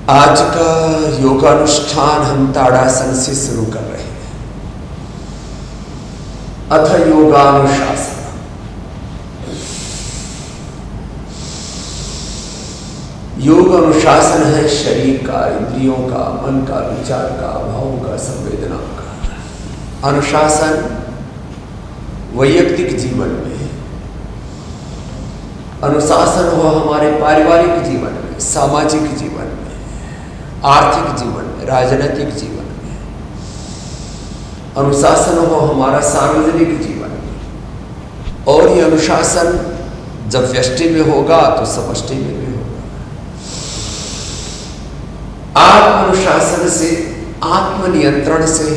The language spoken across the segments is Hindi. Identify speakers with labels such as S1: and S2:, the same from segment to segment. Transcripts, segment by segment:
S1: आज का योगानुष्ठान हम ताड़ासन से शुरू कर रहे हैं। अथ योगानुशासन। योग अनुशासन है शरीर का, इंद्रियों का, मन का, विचार का, भावों का, संवेदना का। अनुशासन वैयक्तिक जीवन में, अनुशासन हो हमारे पारिवारिक जीवन में, सामाजिक जीवन में, आर्थिक जीवन में, राजनीतिक जीवन में। अनुशासन हो हमारा सार्वजनिक जीवन में। और ये अनुशासन जब व्यष्टि में होगा तो समष्टि में भी होगा। आत्म अनुशासन से, आत्मनियंत्रण से,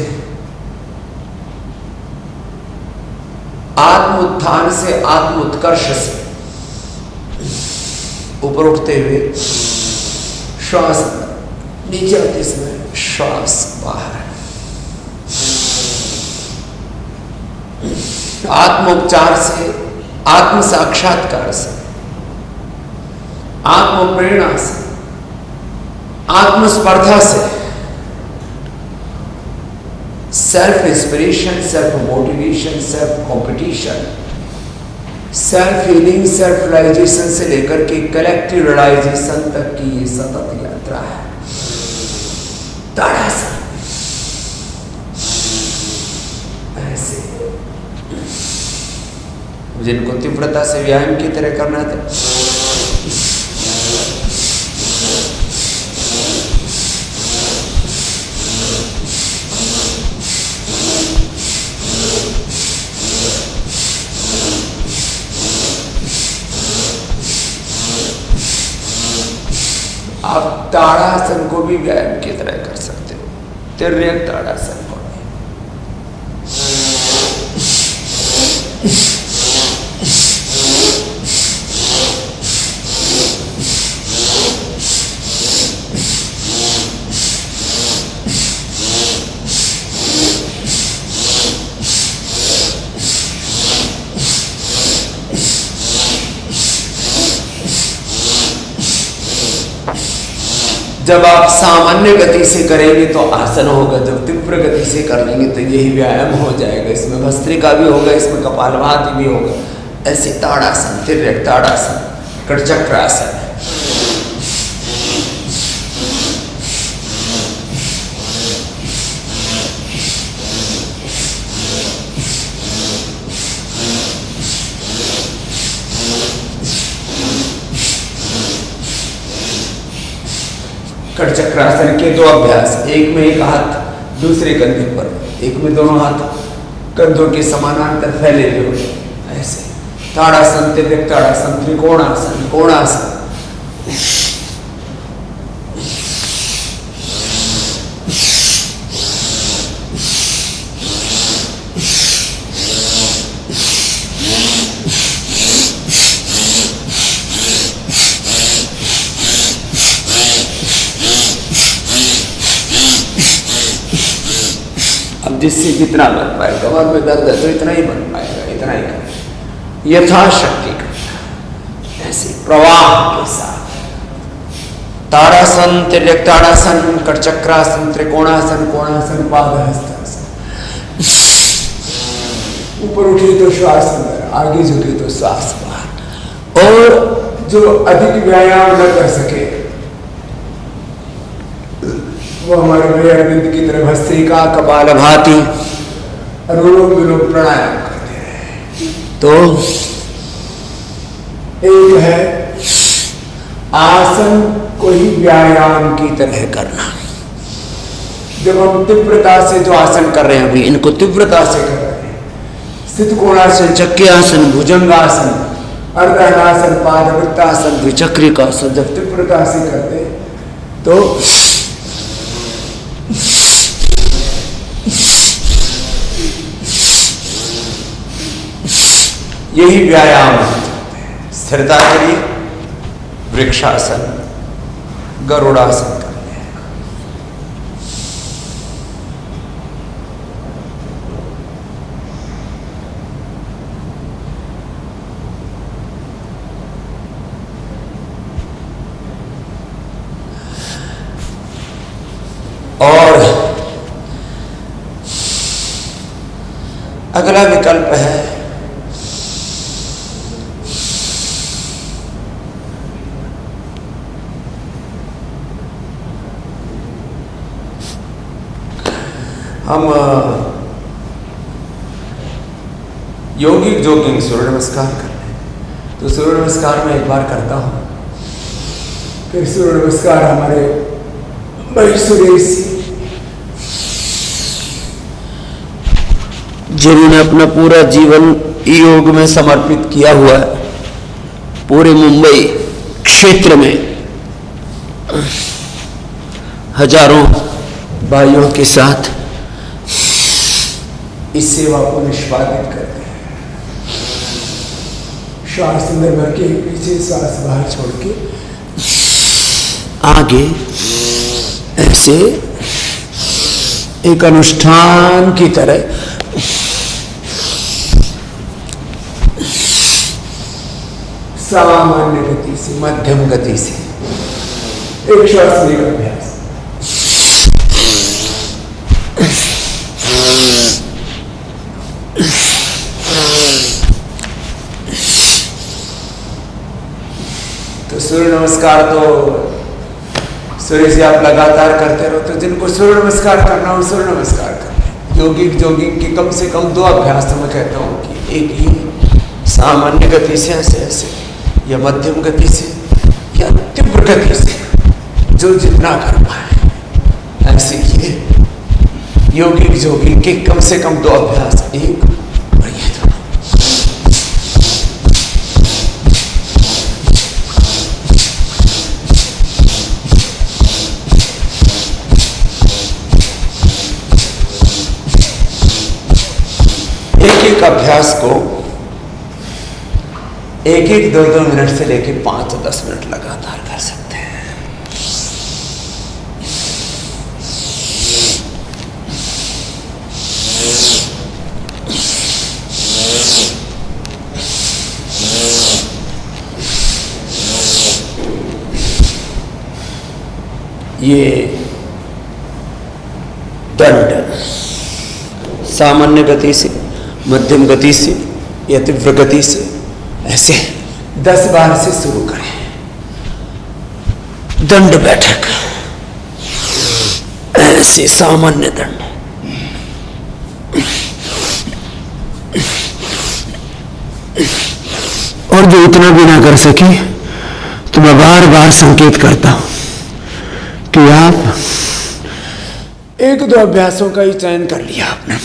S1: आत्म उत्थान से, आत्म उत्कर्ष से ऊपर उठते हुए श्वास नीचे आते समय श्वास बाहर। आत्मोपचार से, आत्म साक्षात्कार से, आत्म प्रेरणा से, आत्मस्पर्धा से, self inspiration, self motivation, self competition, self healing, self realisation से लेकर के कलेक्टिव रियलाइजेशन तक की ये सतत यात्रा है। ताड़ासन ऐसे जिनको तीव्रता से व्यायाम की तरह करना था, आप ताड़ासन को भी व्यायाम की तरह कर सकते हो। तिर्यक ताड़ासन को भी। जब आप सामान्य गति से करेंगे तो आसन होगा, जब तीव्र गति से कर लेंगे तो यही व्यायाम हो जाएगा। इसमें भस्त्रिका भी होगा, इसमें कपालभाति भी होगा। ऐसे ताड़ासन, तिर्यक ताड़ासन, कटचक्रासन। कटचक्रासन के दो अभ्यास, एक में एक हाथ दूसरे कंधे पर, एक में दोनों हाथ कंधों के समानांतर फैले हुए। ऐसे ताड़ासन, तिर्यक ताड़ासन, त्रिकोणासन, कोणासन। जिससे जितना बन पाए, कमर में दर्द है तो इतना ही बन पाएगा, इतना ही कर, यथाशक्ति कर। ऐसे प्रवाह के साथ ताड़ासन, तिर्यक ताड़ासन, कटचक्रासन, त्रिकोणासन, कोणासन, पादहस्तासन। ऊपर उठे तो श्वास अंदर, आगे झुके तो श्वास बाहर। और जो अधिक व्यायाम न कर सके वो हमारे भैया अरविंद की तरह भस्त्रिका, कपालभाति, अनुलोम विलोम प्राणायाम करते हैं। तो एक है आसन को ही व्यायाम की तरह करना। जब हम तीव्रता से जो आसन कर रहे हैं, अभी इनको तीव्रता से कर रहे हैं, स्थित कोणासन, चक्रासन, भुजंगासन, अर्धहलासन, पादवृत्तासन, द्विचक्रिकासन, जब तीव्रता से करते हैं तो यही व्यायाम है। स्थिरता के लिए वृक्षासन, गरुड़ासन करते हैं। और अगला विकल्प है हम योगिक जोगिंग सूर्य नमस्कार कर रहे हैं। तो सूर्य नमस्कार मैं एक बार करता हूँ, फिर सूर्य नमस्कार हमारे भाई सुरेश जिन्होंने अपना पूरा जीवन योग में समर्पित किया हुआ है, पूरे मुंबई क्षेत्र में हजारों भाइयों के साथ इस सेवा को निष्पादित करते हैं। श्वास अंदर भर के पीछे श्वास बाहर छोड़ के आगे ऐसे एक अनुष्ठान की तरह सामान्य गति से, मध्यम गति से एक श्वास लेने का अभ्यास। तो सूर्य नमस्कार तो सूर्य से आप लगातार करते रहो। तो जिनको सूर्य नमस्कार करना हो सूर्य नमस्कार करें। योगिक जोगिक की कम से कम 2 अभ्यास तो मैं कहता हूँ कि एक ही सामान्य गति से ऐसे ऐसे, या मध्यम गति से, या तीव्र गति से, जो जितना कर पाए ऐसे किए। योगिक जोगिक के कम से कम 2 अभ्यास, एक और ये 2। एक अभ्यास को 1-1, 2-2 मिनट से लेके 5-10 मिनट लगातार कर सकते हैं। ये दंड सामान्य गति से, मध्यम गति से या तीव्र गति से ऐसे 10 बार से शुरू करें। दंड बैठक, ऐसे सामान्य दंड। और जो इतना भी ना कर सके तो मैं बार बार संकेत करता हूं कि आप 1-2 अभ्यासों का ही चयन कर लिया आपने।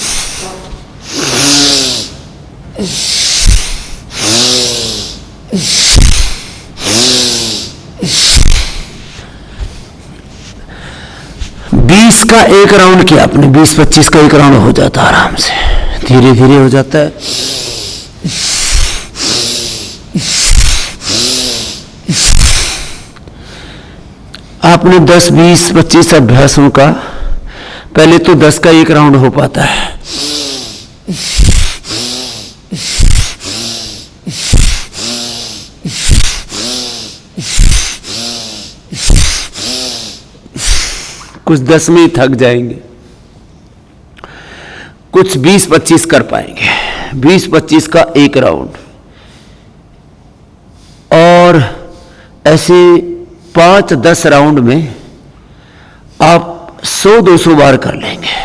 S1: बीस का एक राउंड किया आपने, 20-25 का एक राउंड हो जाता आराम से, धीरे धीरे हो जाता है। आपने 10, 20, 25 अभ्यासों का, पहले तो 10 का एक राउंड हो पाता है। कुछ 10 में ही थक जाएंगे, कुछ 20-25 कर पाएंगे। 20-25 का एक राउंड, और ऐसे 5-10 राउंड में आप 100-200 बार कर लेंगे।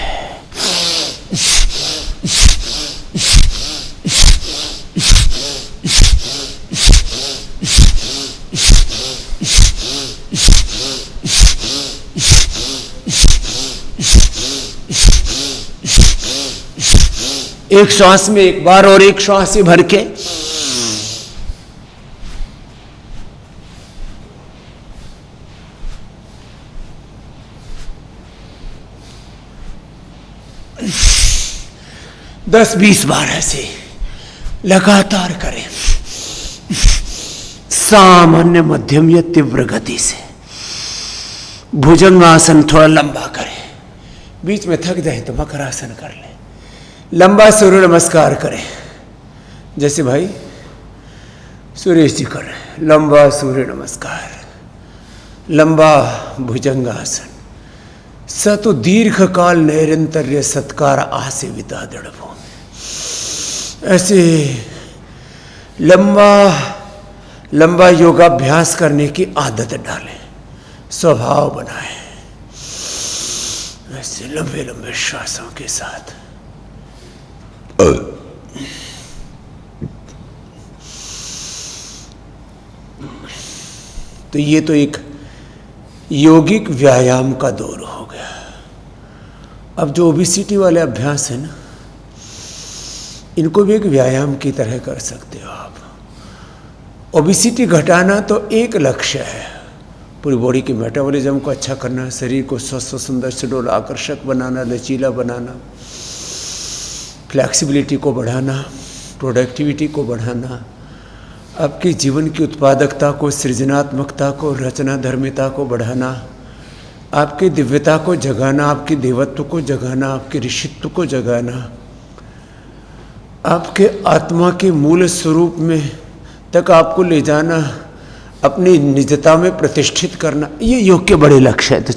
S1: एक श्वास में एक बार और एक श्वास से भर के दस 20 बार ऐसे लगातार करें, सामान्य, मध्यम या तीव्र गति से। भुजंगासन थोड़ा लंबा करें, बीच में थक जाए तो मकरासन कर लें। लंबा सूर्य नमस्कार करें, जैसे भाई सुरेश जी कर रहे हैं। लंबा सूर्य नमस्कार, लंबा भुजंगासन, स तो दीर्घ काल नैरंतर्य सत्कार आसेविता दृढ़ भूमि। ऐसे लंबा योगाभ्यास करने की आदत डालें, स्वभाव बनाएं, ऐसे लंबे लंबे श्वासों के साथ। तो ये तो एक योगिक व्यायाम का दौर हो गया। अब जो ओबेसिटी वाले अभ्यास है ना, इनको भी एक व्यायाम की तरह कर सकते हो आप। ओबेसिटी घटाना तो एक लक्ष्य है, पूरी बॉडी के मेटाबॉलिज्म को अच्छा करना, शरीर को स्वस्थ सुंदर सुडौल आकर्षक बनाना, लचीला बनाना, फ्लैक्सिबिलिटी को बढ़ाना, प्रोडक्टिविटी को बढ़ाना, आपके जीवन की उत्पादकता को, सृजनात्मकता को, रचना धर्मिता को बढ़ाना, आपकी दिव्यता को जगाना, आपके देवत्व को जगाना, आपके ऋषित्व को जगाना, आपके आत्मा के मूल स्वरूप में तक आपको ले जाना, अपनी निजता में प्रतिष्ठित करना, ये योग के बड़े लक्ष्य है। तो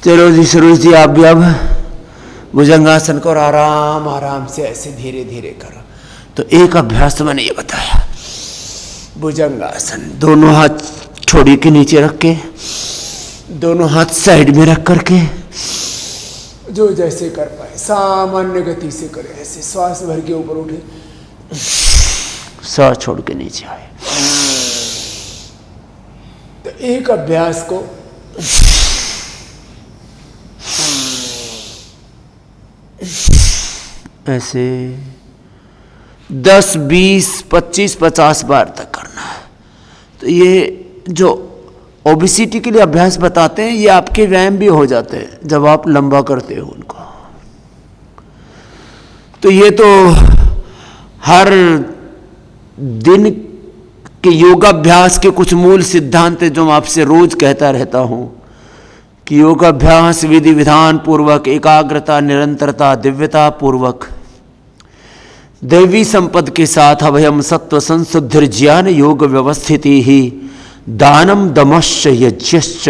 S1: चलो जी सुरेश जी, आप भी अब भुजंगासन को आराम आराम से ऐसे धीरे धीरे करो। तो एक अभ्यास तो मैंने ये बताया, भुजंगासन, दोनों हाथ ठोड़ी के नीचे रख के, दोनों हाथ साइड में रख करके, जो जैसे कर पाए सामान्य गति से करें। ऐसे श्वास भर के ऊपर उठे, सांस छोड़ के नीचे आए। तो एक अभ्यास को ऐसे 10, 20, 25, 50 बार तक करना है। तो ये जो ओबेसिटी के लिए अभ्यास बताते हैं, ये आपके व्यायाम भी हो जाते हैं जब आप लंबा करते हो उनको। तो ये तो हर दिन के योगाभ्यास के कुछ मूल सिद्धांत है जो मैं आपसे रोज कहता रहता हूं कि योगाभ्यास विधि विधान पूर्वक, एकाग्रता, निरंतरता, दिव्यता पूर्वक, दैवी संपद के साथ अभयम सत्व संशुद्धिर ज्ञान योग व्यवस्थिति ही दानम दमश्च यज्ञश्च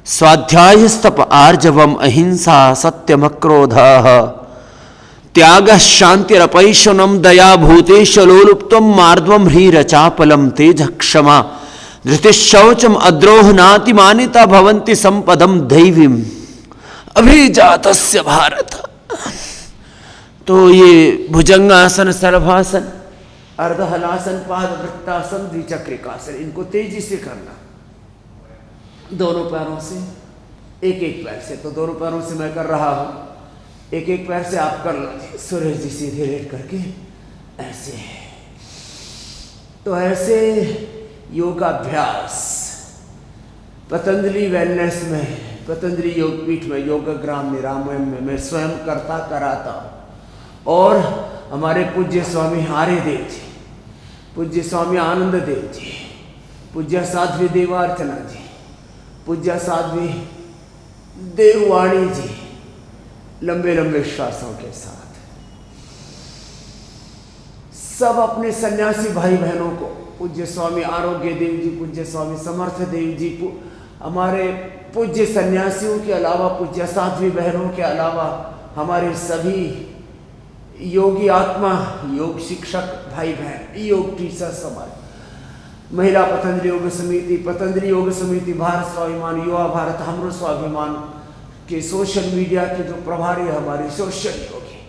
S1: स्वाध्यायस्तप आर्जवम अहिंसा सत्यमक्रोधः त्यागः शांतिरपैशुनम दया भूतेश लोलुप्तम मार्द्वम ह्रीरचापलम तेजः क्षमा धृतिशौचम अद्रोह नातिमानिता भवन्ति संपदम दैवीम अभिजातस्य भारत। तो ये भुजंगासन, सर्वासन, अर्धहलासन, पादवृत्तासन, द्विचक्रिकासन, इनको तेजी से करना, दोनों पैरों से, एक एक पैर से। तो दोनों पैरों से मैं कर रहा हूं, एक एक पैर से आप कर लीजिए। सुरेश जी सीधे लेट करके ऐसे। तो ऐसे योगाभ्यास पतंजलि वेलनेस में, पतंजलि योगपीठ में, योगग्राम निरामयम में मैं स्वयं करता कराता हूं। और हमारे पूज्य स्वामी हारे देव जी, पूज्य स्वामी आनंद देव जी, पूज्य साध्वी देवार्चना जी, पूज्य साध्वी देववाणी जी, लंबे लंबे श्वासों के साथ सब अपने सन्यासी भाई बहनों को, पूज्य स्वामी आरोग्य देव जी, पूज्य स्वामी समर्थ देव जी, हमारे पूज्य सन्यासियों के अलावा, पूज्य साध्वी बहनों के अलावा, हमारे सभी योगी आत्मा, योग शिक्षक भाई बहन, योग टीचर समाज, महिला पतंजलि योग समिति, पतंजलि योग समिति, भारत स्वाभिमान, युवा भारत, हमरो स्वाभिमान के सोशल मीडिया के जो प्रभारी है हमारे सोशल योगी,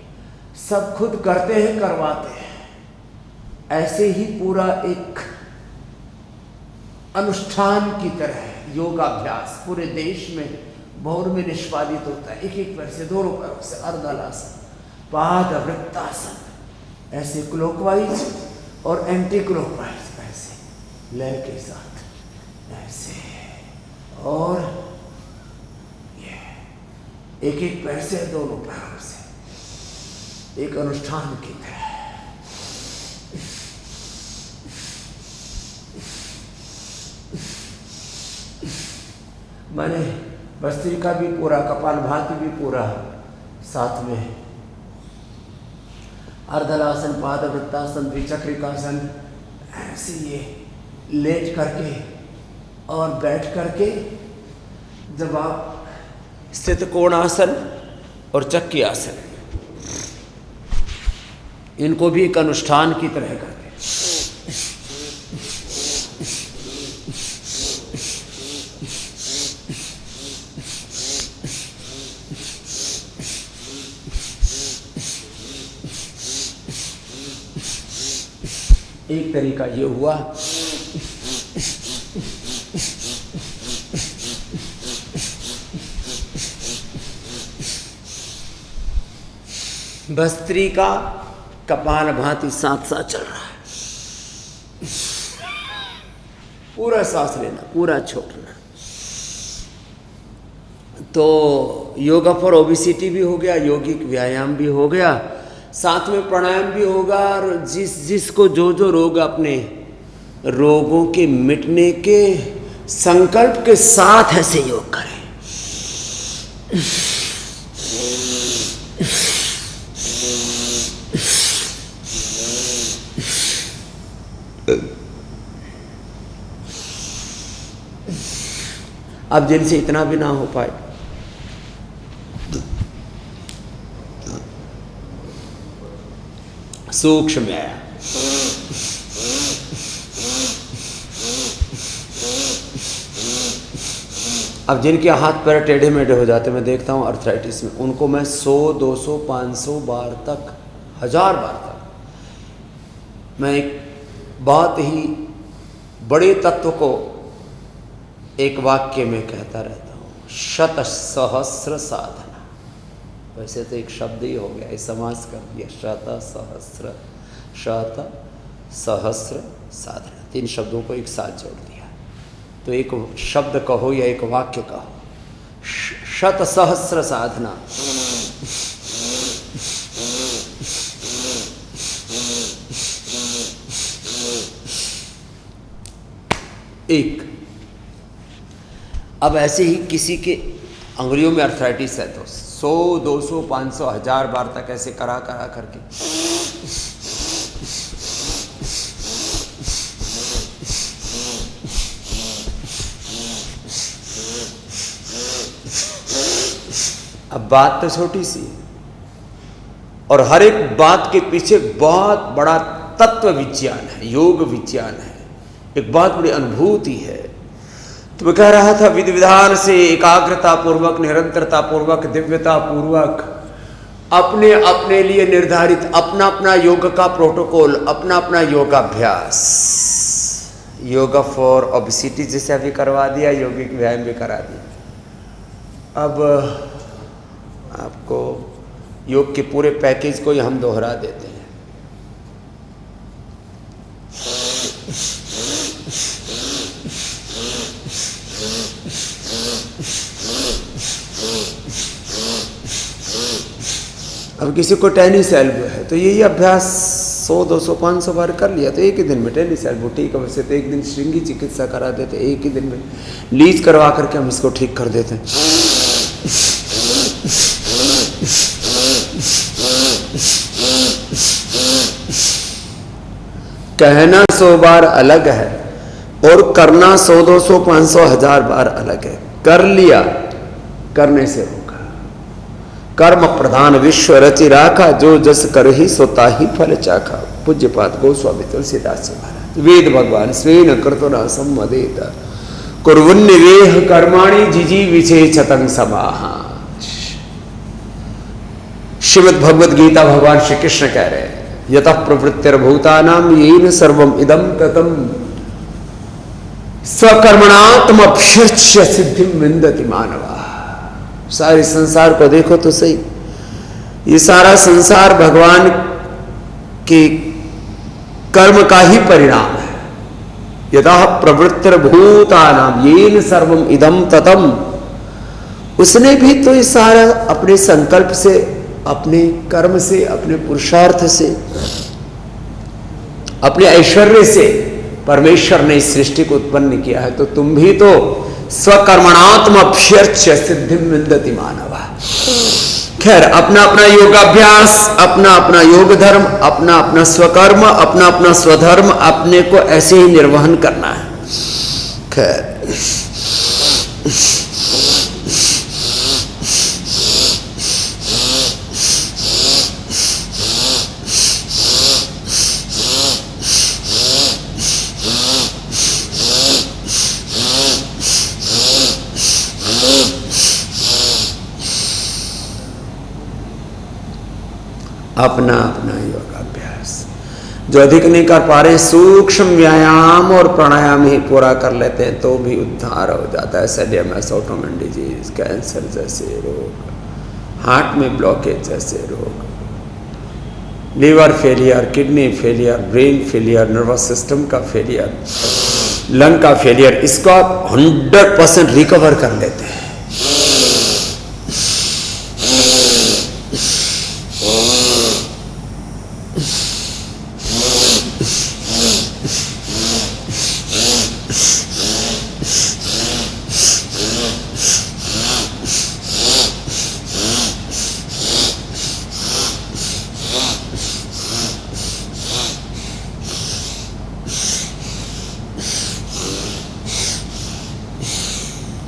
S1: सब खुद करते हैं, करवाते हैं। ऐसे ही पूरा एक अनुष्ठान की तरह योगाभ्यास पूरे देश में भोर में निष्पादित होता है। एक एक पैर से, दोनों पैरों से, अर्धहलासन, पादवृत्तासन, ऐसे क्लॉकवाइज और एंटी क्लॉकवाइज, ऐसे लय के साथ, ऐसे। और ये एक एक पैर से, दोनों पैरों से, एक अनुष्ठान की तरह। मैंने भस्त्रिका भी पूरा, कपालभाति भी पूरा, साथ में अर्धलासन, पादवृत्तासन, द्विचक्रिकासन, ऐसे ये लेट करके और बैठ करके जब आप स्थित कोणासन और चक्की आसन, इनको भी एक अनुष्ठान की तरह करते हैं। एक तरीका ये हुआ, भस्त्री का कपाल भांति साथ साथ चल रहा है, पूरा सांस लेना, पूरा छोड़ना। तो योगा फॉर ओबेसिटी भी हो गया, यौगिक व्यायाम भी हो गया, साथ में प्राणायाम भी होगा। और जिसको जो जो रोग, अपने रोगों के मिटने के संकल्प के साथ ऐसे योग करें। अब जिनसे इतना भी ना हो पाए, सूक्ष्म है, अब जिनके हाथ पैर टेढ़े मेढ़े हो जाते, मैं देखता हूँ अर्थराइटिस में, उनको मैं 100, 200, 500 बार तक, 1000 बार तक मैं एक बहुत ही बड़े तत्व को एक वाक्य में कहता रहता हूँ, शत सहस्र साधना। वैसे तो एक शब्द ही हो गया, समास कर दिया, शत सहस्र साधना, 3 शब्दों को एक साथ जोड़ दिया। तो एक शब्द कहो या एक वाक्य कहो, शत सहस्र साधना। एक, अब ऐसे ही किसी के अंगुलियों में अर्थराइटिस है तो 100, 200, 500, 1000 बार तक ऐसे करा करके अब बात तो छोटी सी है, और हर एक बात के पीछे बहुत बड़ा तत्व विज्ञान है, योग विज्ञान है, एक बहुत बड़ी अनुभूति है। तो मैं कह रहा था, विधि विधान से एकाग्रता पूर्वक, निरंतरता पूर्वक, दिव्यता पूर्वक अपने अपने लिए निर्धारित अपना अपना योग का प्रोटोकॉल, अपना अपना योगाभ्यास, योगा फॉर ओबेसिटी जैसे अभी करवा दिया, यौगिक व्यायाम भी करा दिया। अब आपको योग के पूरे पैकेज को ही हम दोहरा देते हैं। अब किसी को टेनिस एल्बो है तो यही अभ्यास 100, 200, 500 बार कर लिया तो एक ही दिन में टेनिस एल्बो ठीक है। वैसे तो एक दिन श्रृंगी चिकित्सा करा देते, एक ही दिन में लीज करवा करके हम इसको ठीक कर देते हैं। कहना 100 बार अलग है और करना 100, 200, 500, 1000 बार अलग है। कर लिया, करने से होगा। कर्म प्रधान विश्व रचि राखा, जो जस कर ही सोता ही फल चाखा। पूज्यपाद गोस्वामी तुलसीदास महाराज। वेद भगवान स्वेन कर्तुना सम्मदेत कुर्वन्निवेह कर्माणि जिजी विचेचतं समाहा। श्रीमद् भगवद गीता भगवान श्री कृष्ण कह रहे हैं, यतः प्रवृत्तिर्भूतानां येन सर्वम इदं ततं स्वकर्मणात्मभ्यर्च्य सिद्धिं विन्दति मानवा। सारे संसार को देखो तो सही, ये सारा संसार भगवान के कर्म का ही परिणाम है। यतः प्रवृत्तिर्भूतानां येन सर्वम इदं ततं, उसने भी तो ये सारा अपने संकल्प से, अपने कर्म से, अपने पुरुषार्थ से, अपने ऐश्वर्य से परमेश्वर ने इस सृष्टि को उत्पन्न किया है। तो तुम भी तो स्वकर्मणात्मभ्यर्च्य सिद्धिं विन्दति मानवा। खैर, अपना अपना योगाभ्यास, अपना अपना योग धर्म, अपना अपना स्वकर्म, अपना अपना स्वधर्म अपने को ऐसे ही निर्वहन करना है। खैर, अपना अपना योगाभ्यास। जो अधिक नहीं कर पा रहे सूक्ष्म व्यायाम और प्राणायाम ही पूरा कर लेते हैं तो भी उद्धार हो जाता है। एसएडीएमएस, ऑटोइम्यून डिजीज, कैंसर जैसे रोग, हार्ट में ब्लॉकेज जैसे रोग, liver failure, kidney failure, brain failure, nervous system का फेलियर, लंग का फेलियर, इसको आप 100% रिकवर कर लेते हैं।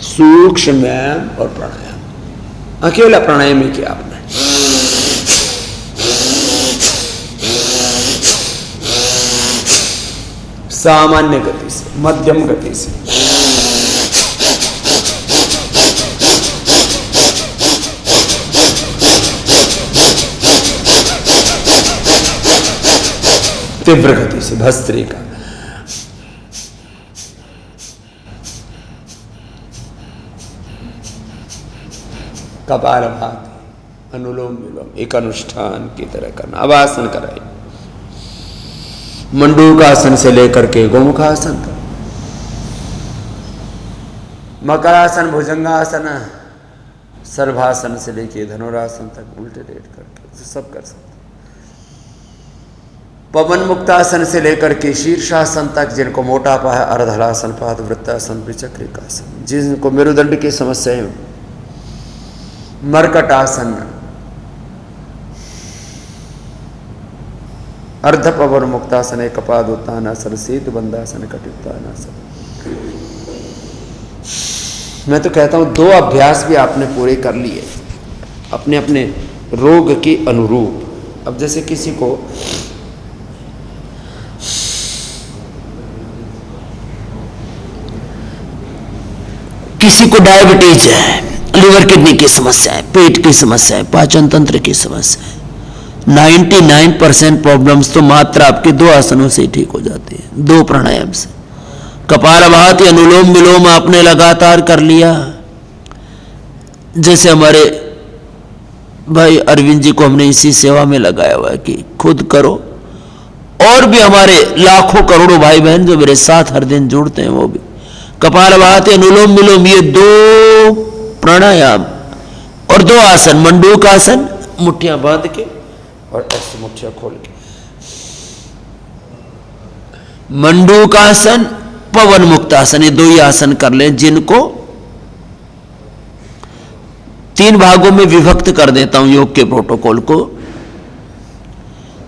S1: सूक्ष्म व्यायाम और प्राणायाम, अकेला प्राणायाम ही किया आपने। सामान्य गति से, मध्यम गति से, तीव्र गति से, भस्त्रिका। कपालभाति, अनुलोम विलोम एक अनुष्ठान की तरह करना। अब आसन कराइए, मंडूकासन से लेकर के गोमुखासन तक, मकरासन, भुजंगासन, सर्वासन से लेके धनुरासन तक उल्टे लेट करके सब कर सकते। पवन मुक्तासन से लेकर के शीर्षासन तक, जिनको मोटापा है, अर्धहलासन, पादवृत्तासन, विचक्रिकासन, जिनको मेरुदंड की समस्या है, मर्कटासन, अर्ध पवन मुक्तासन, कपादोत्तानासन, सेतु बंधासन, कटित्तानासन। मैं तो कहता हूं 2 अभ्यास भी आपने पूरे कर लिए अपने अपने रोग के अनुरूप। अब जैसे किसी को डायबिटीज है, लिवर किडनी की समस्या है, पेट की समस्या है, पाचन तंत्र की समस्या है, 99% प्रॉब्लम्स तो मात्र आपके 2 आसनों से ही ठीक हो जाती है, 2 प्राणायाम से। कपालभाति, अनुलोम विलोम आपने लगातार कर लिया। जैसे हमारे भाई अरविंद जी को हमने इसी सेवा में लगाया हुआ है कि खुद करो, और भी हमारे लाखों करोड़ों भाई बहन जो मेरे साथ हर दिन जुड़ते हैं वो भी। कपालभाति, अनुलोम विलोम, ये 2 प्राणायाम और 2 आसन, मंडूकासन मुट्ठियां बांध के और ऐसे मुट्ठियां खोल के, मंडूकासन, पवन मुक्तासन, ये 2 ही आसन कर लें, जिनको 3 भागों में विभक्त कर देता हूं योग के प्रोटोकॉल को।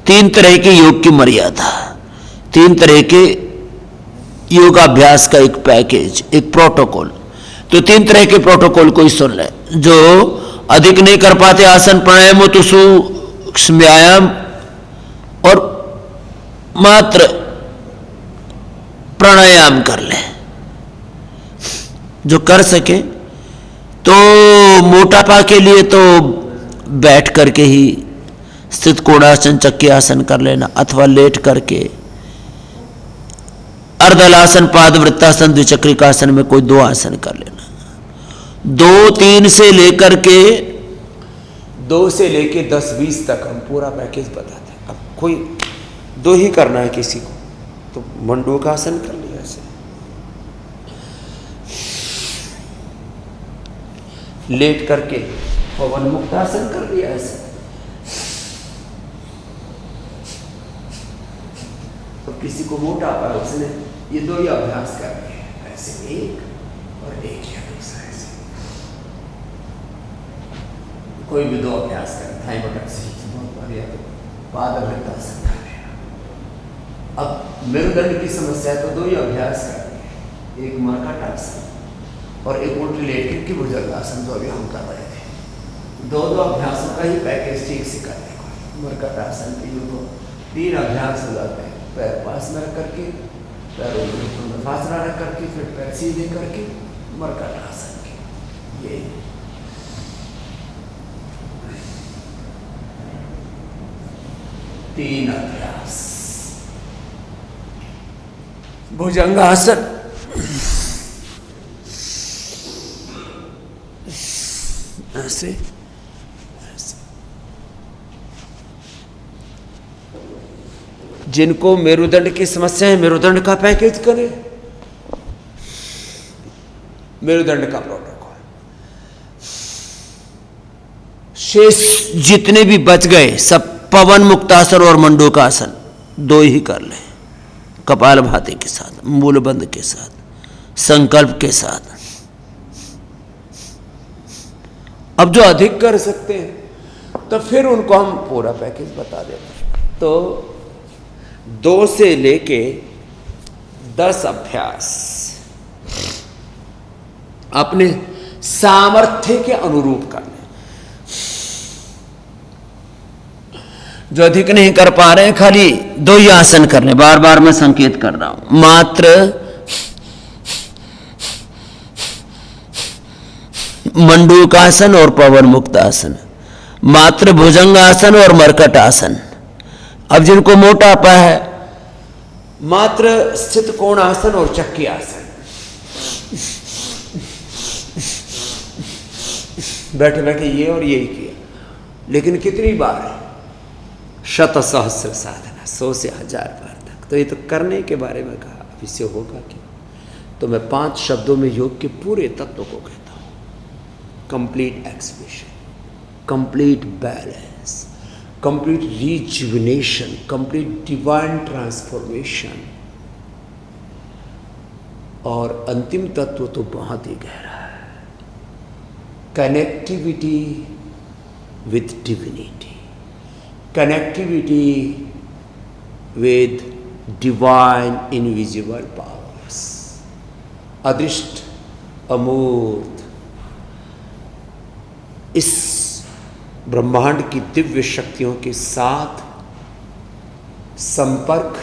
S1: 3 तरह के योग की मर्यादा, 3 तरह के योगाभ्यास का एक पैकेज, एक प्रोटोकॉल। तो 3 तरह के प्रोटोकॉल को ही सुन लें। जो अधिक नहीं कर पाते आसन प्राणायाम हो तो सूक्ष्म व्यायाम और मात्र प्राणायाम कर लें। जो कर सके तो मोटापा के लिए तो बैठ करके ही स्थित कोणासन, चक्की आसन कर लेना, अथवा लेट करके अर्धलासन, पादवृत्तासन, द्विचक्रिकासन में कोई 2 आसन कर लेना। 2-3 से लेकर के 2 से लेके 10-20 तक हम पूरा पैकेज बताते हैं। अब कोई 2 ही करना है किसी को तो मंडूकासन कर लिया ऐसे, लेट करके पवन मुक्तासन कर लिया ऐसे, तो किसी को मोटापा है उसने ये 2 ही अभ्यास कर रहे हैं, ऐसे एक और एक ही हमेशा ऐसे। कोई भी 2 अभ्यास करें, थाइमोटॉक्सिस बहुत बढ़िया, तो पादवृत्तासन कर लेना। अब मेरुदंड की समस्या है तो 2 ही अभ्यास कर रहे हैं, एक मर्कटासन और एक उल्टी लेट के भुजंगासन, जो अभी हम कर रहे थे। 2 अभ्यासों का ही पैकेज ठीक से करने को। मर्कटासन के तो 3 अभ्यास हो जाते हैं, पैर पास में रख करके, पैरों में फासला रख करके, फिर पैर सीधे करके मर्कटासन के। ये 3 अभ्यास। भुजंगासन, ऐसे जिनको मेरुदंड की समस्या है, मेरुदंड का पैकेज करें, मेरुदंड का प्रोटोकॉल। शेष जितने भी बच गए सब पवन मुक्तासन और मंडूकासन 2 ही कर लें, कपालभाति के साथ, मूलबंध के साथ, संकल्प के साथ। अब जो अधिक कर सकते हैं तो फिर उनको हम पूरा पैकेज बता देते हैं। तो 2 से लेके 10 अभ्यास अपने सामर्थ्य के अनुरूप करने। जो अधिक नहीं कर पा रहे हैं खाली 2 ही आसन करने, बार बार मैं संकेत कर रहा हूं, मात्र मंडूकासन और पवन मुक्तासन, मात्र भुजंगासन और मरकट आसन। अब जिनको मोटापा है मात्र स्थित कोणासन और चक्की आसन। बैठे बैठे ये और यही किया, लेकिन कितनी बार है? शत सहस्र साधना, 100 से 1000 बार तक। तो ये तो करने के बारे में कहा, अब इससे होगा क्या? तो मैं 5 शब्दों में योग के पूरे तत्व को कहता हूं। Complete expression, complete balance, complete rejuvenation, complete divine transformation. और अंतिम तत्व तो बहुत ही गहरा है, connectivity with divinity, connectivity with divine invisible powers, अदृष्ट अमूर्त, इस ब्रह्मांड की दिव्य शक्तियों के साथ संपर्क,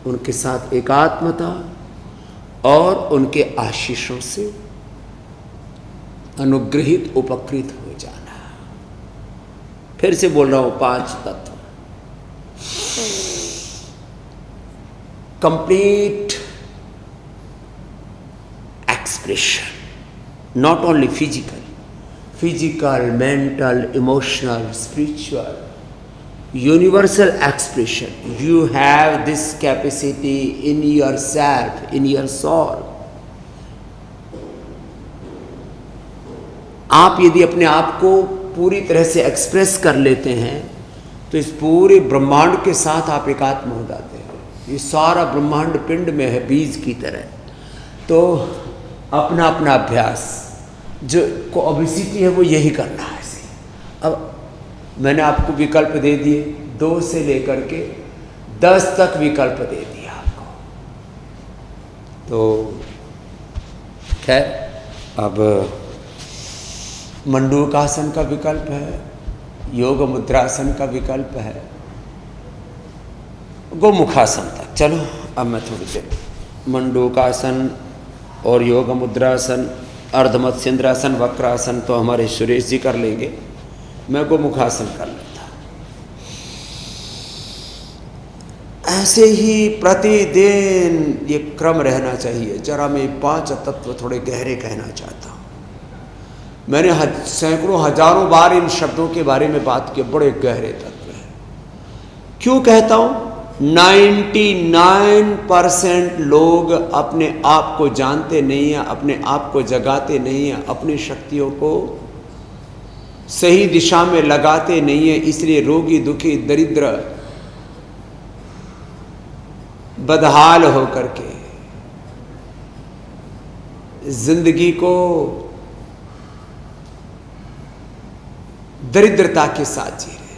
S1: उनके साथ एकात्मता और उनके आशीषों से अनुग्रहित उपकृत हो जाना। फिर से बोल रहा हूं, 5 तत्व। Complete expression, not only physical, mental, emotional, spiritual, universal expression. You have this capacity in yourself, in your soul. आप यदि अपने आप को पूरी तरह से एक्सप्रेस कर लेते हैं तो इस पूरे ब्रह्मांड के साथ आप एकात्म हो जाते हैं। ये सारा ब्रह्मांड पिंड में है, बीज की तरह। तो अपना अपना अभ्यास जो को ओबेसिटी है वो यही करना है। अब मैंने आपको विकल्प दे दिए, 2 से लेकर के 10 तक विकल्प दे दिया आपको। तो खैर, अब मंडूकासन का विकल्प है, योग मुद्रासन का विकल्प है, गोमुखासन तक। चलो अब मैं थोड़ी देर मंडूकासन और योग मुद्रासन, अर्धमत्स्येंद्रासन, वक्रासन तो हमारे सुरेश जी कर लेंगे, मैं गोमुखासन कर लेता। ऐसे ही प्रतिदिन ये क्रम रहना चाहिए। जरा मैं 5 तत्व थोड़े गहरे कहना चाहता हूँ। मैंने सैकड़ों हजारों बार इन शब्दों के बारे में बात की, बड़े गहरे तत्व हैं। क्यों कहता हूँ? 99% लोग अपने आप को जानते नहीं हैं, अपने आप को जगाते नहीं हैं, अपनी शक्तियों को सही दिशा में लगाते नहीं हैं। इसलिए रोगी, दुखी, दरिद्र, बदहाल होकर के जिंदगी को दरिद्रता के साथ जी रहे,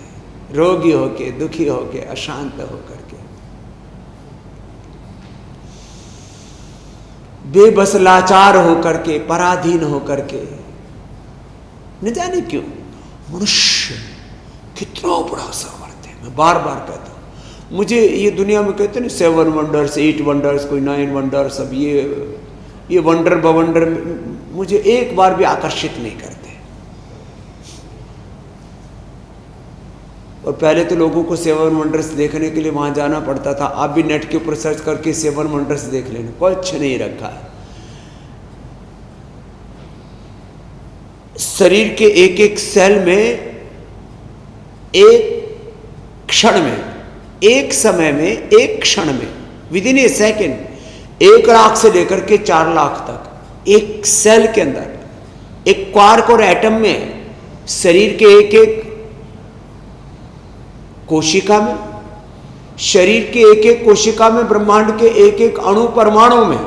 S1: रोगी होके, दुखी होके, अशांत होकर के, बेबस लाचार होकर के, पराधीन होकर के। न जाने क्यों मनुष्य कितना बड़ा सामर्थ्य है। मैं बार बार कहता हूं, मुझे ये दुनिया में कहते हैं 7 वंडर्स, 8 वंडर्स, कोई 9 वंडर्स, अब ये वंडर बवंडर मुझे एक बार भी आकर्षित नहीं करते। और पहले तो लोगों को 7 वंडर्स देखने के लिए वहाँ जाना पड़ता था। आप भी नेट के ऊपर सर्च करके 7 वंडर्स देख लेना, कुछ नहीं रखा है। शरीर के एक एक सेल में एक क्षण में, एक समय में, एक क्षण में, with in A second 1 lakh से लेकर के 4 लाख तक एक सेल के अंदर, एक क्वार्क और एटम में, शरीर के एक एक कोशिका में, शरीर के एक एक कोशिका में, ब्रह्मांड के एक एक अणु परमाणु में,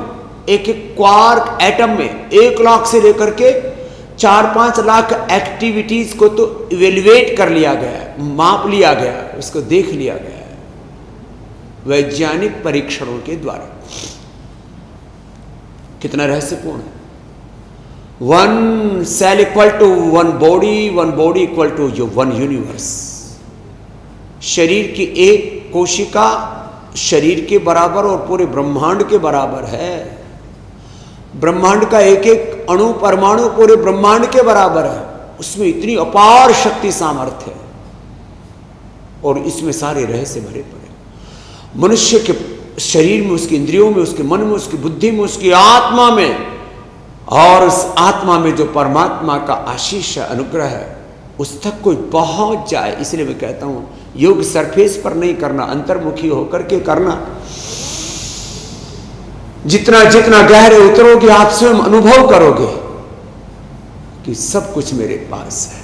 S1: एक एक क्वार्क एटम में 1 लाख से लेकर के 4-5 लाख एक्टिविटीज को तो इवेल्युएट कर लिया गया है, माप लिया गया है, उसको देख लिया गया है वैज्ञानिक परीक्षणों के द्वारा। कितना रहस्यपूर्ण है। 1 cell equal to 1 body equal to 1 universe. शरीर की एक कोशिका शरीर के बराबर और पूरे ब्रह्मांड के बराबर है। ब्रह्मांड का एक एक अणु परमाणु पूरे ब्रह्मांड के बराबर है। उसमें इतनी अपार शक्ति सामर्थ्य है और इसमें सारे रहस्य भरे पड़े। मनुष्य के शरीर में, उसकी इंद्रियों में, उसके मन में, उसकी बुद्धि में, उसकी आत्मा में, और उस आत्मा में जो परमात्मा का आशीष है, अनुग्रह है, उस तक कोई पहुंच जाए। इसलिए मैं कहता हूं योग सरफेस पर नहीं करना, अंतर्मुखी होकर के करना। जितना जितना गहरे उतरोगे आप स्वयं अनुभव करोगे कि सब कुछ मेरे पास है।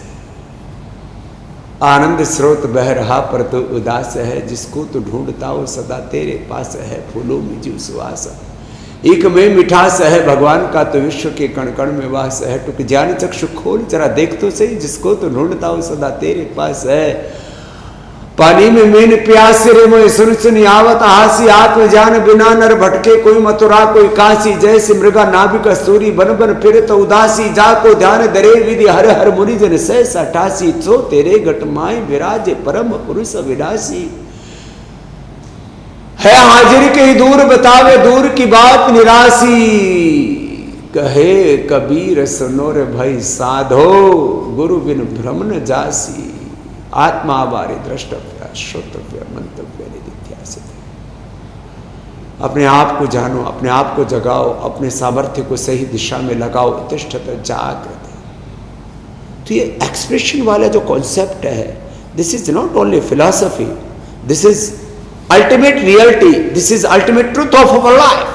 S1: आनंद स्रोत बह रहा पर तो उदास है, जिसको तो ढूंढता हो सदा तेरे पास है, फूलों में जो सुवास है। एक में मिठास है भगवान का तो विश्व के कण कण में वास है। टुक ज्ञान चक्षु खोल जरा देख तो सही, जिसको तो ढूंढता हो सदा तेरे पास है। पानी में मीन प्यास रे मोय सुन सुन आवत हासी, आत्म जान बिना नर भटके कोई मथुरा कोई काशी। जैसे मृगा नाभिक सूरी बन बन फिर तो उदासी, जाको ध्यान दरे विधि हर हर मुनि जन सहसा ठासी। सो तेरे घट माय विराजे परम पुरुष विलासी। है हाजिर के ही दूर बतावे दूर की बात निरासी। कहे कबीर सुनो रे भाई साधो, गुरु बिन भ्रम न जासी। आत्मा बारे द्रष्टव्य श्रोतव्य मंतव्य निधिध्यासित। अपने आप को जानो, अपने आप को जगाओ, अपने सामर्थ्य को सही दिशा में लगाओ। तिष्ठत जागृत। तो ये एक्सप्रेशन वाला जो कॉन्सेप्ट है, this is not only philosophy, this is ultimate reality, this is ultimate truth of our life,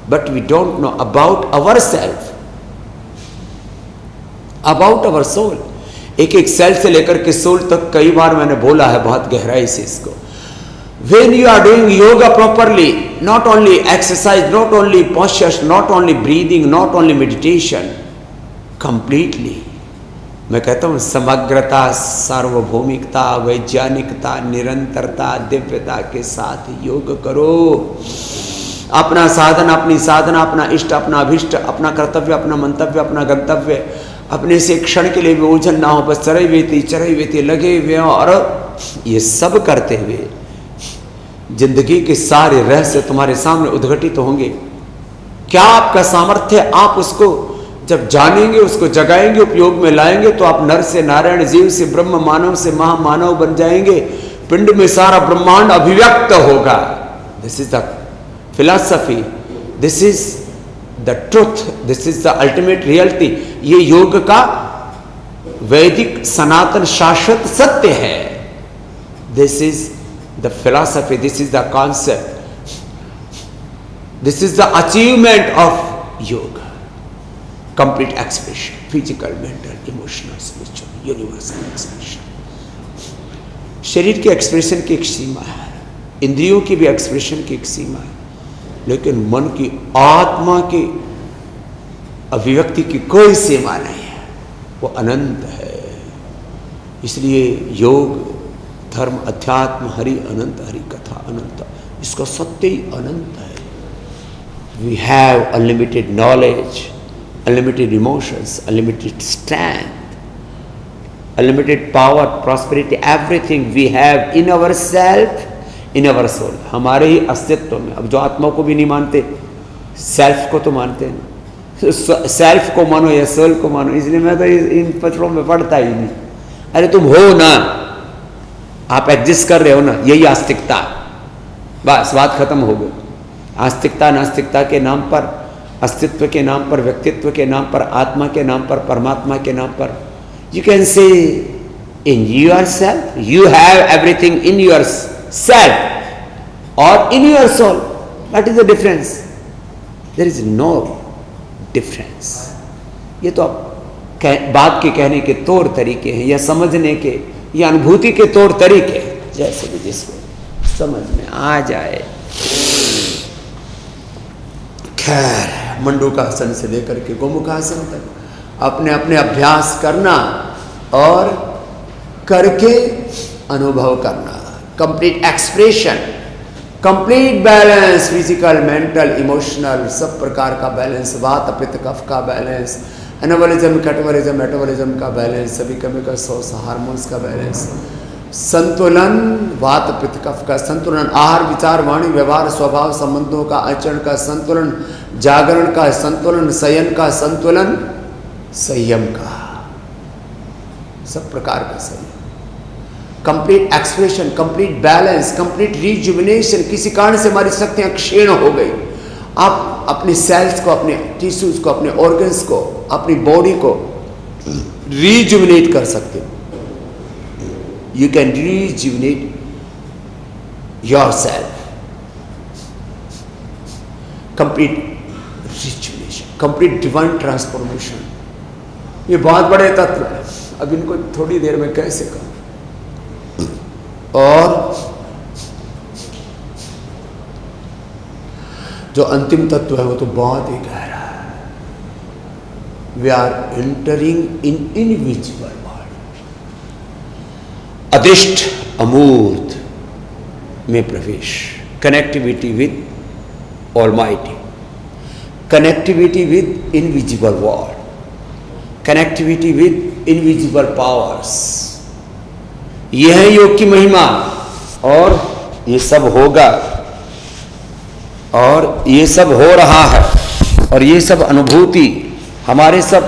S1: but we don't know about ourselves, about our soul. एक एक सेल से लेकर के सोल तक कई बार मैंने बोला है बहुत गहराई से इसको। When you are doing yoga properly, not only exercise, not only postures, not only breathing, not only meditation, completely मैं कहता हूं समग्रता, सार्वभौमिकता, वैज्ञानिकता, निरंतरता, दिव्यता के साथ योग करो। अपना साधन, अपनी साधना, अपना इष्ट, अपना अभिष्ट, अपना कर्तव्य, अपना मंतव्य, अपना गंतव्य, अपने से क्षण के लिए भी ओझल ना हो, बस चरई वेती लगे हुए हो। और ये सब करते हुए जिंदगी के सारे रहस्य तुम्हारे सामने उद्घटित होंगे। क्या आपका सामर्थ्य, आप उसको जब जानेंगे, उसको जगाएंगे, उपयोग में लाएंगे, तो आप नर से नारायण, जीव से ब्रह्म, मानव से महामानव बन जाएंगे। पिंड में सारा ब्रह्मांड अभिव्यक्त होगा। This is the philosophy, this is the truth, this is the ultimate reality. ये योग का वैदिक सनातन शाश्वत सत्य है। This is the philosophy, this is the concept, this is the achievement of yoga. Complete expression, physical, mental, emotional, spiritual, universal expression. शरीर के एक्सप्रेशन की एक सीमा है, इंद्रियों की भी एक्सप्रेशन की एक सीमा है, लेकिन मन की, आत्मा की अभिव्यक्ति की कोई सीमा नहीं है, वो अनंत है। इसलिए योग, धर्म, अध्यात्म, हरि अनंत, हरि कथा अनंत, इसका सत्य ही अनंत है। We have unlimited knowledge, unlimited emotions, unlimited strength, unlimited power, prosperity, everything we have in ourself, in our soul, हमारे ही अस्तित्व में। अब जो आत्मा को भी नहीं मानते, सेल्फ को तो मानते हैं। सेल्फ को मानो या सोल को मानो, इसलिए मैं तो इन पत्रों में पढ़ता ही नहीं। अरे तुम हो ना, आप एग्जिस्ट कर रहे हो ना, यही आस्तिकता। बस बात खत्म हो गई। आस्तिकता नास्तिकता के नाम पर, अस्तित्व के नाम पर, व्यक्तित्व के नाम पर, आत्मा के नाम पर, परमात्मा के नाम पर, you can say in yourself you have everything in yourself और in your soul. What is the difference? There is no difference. ये तो आप बात के कहने के तौर तरीके हैं, या समझने के या अनुभूति के तौर तरीके, जैसे भी जिसको समझ में आ जाए। खैर, मंडूकासन से लेकर के गोमुखासन तक अपने अपने अभ्यास करना और करके अनुभव करना। Complete expression, complete balance, physical, mental, emotional, सब प्रकार का बैलेंस, वात पित्त कफ का बैलेंस, एनाबॉलिज्म, कैटाबॉलिज्म, मेटाबॉलिज्म का बैलेंस, सभी केमिकल सोर्स, हार्मोन्स का बैलेंस, संतुलन, वात पित्त कफ का संतुलन, आहार विचार वाणी व्यवहार स्वभाव संबंधों का, आचरण का संतुलन, जागरण का संतुलन, शयन का संतुलन, संयम का, सब प्रकार का संयम, complete expression, complete balance, complete rejuvenation. किसी कारण से हमारी शक्तियां क्षीण हो गई, आप अपने सेल्स को, अपने टिश्यूज को, अपने ऑर्गन्स को, अपनी बॉडी को रिजुविनेट कर सकते हो। You can rejuvenate your self. Complete rejuvenation, complete divine transformation, ये बहुत बड़े तत्व है। अब इनको थोड़ी देर में कैसे कहूं। और जो अंतिम तत्व है वो तो बहुत ही गहरा है। We are entering in invisible world, अदिष्ट अमूर्त में प्रवेश, connectivity with Almighty, connectivity with invisible world, connectivity with invisible powers. यह है योग की महिमा। और ये सब होगा, और ये सब हो रहा है, और ये सब अनुभूति हमारे सब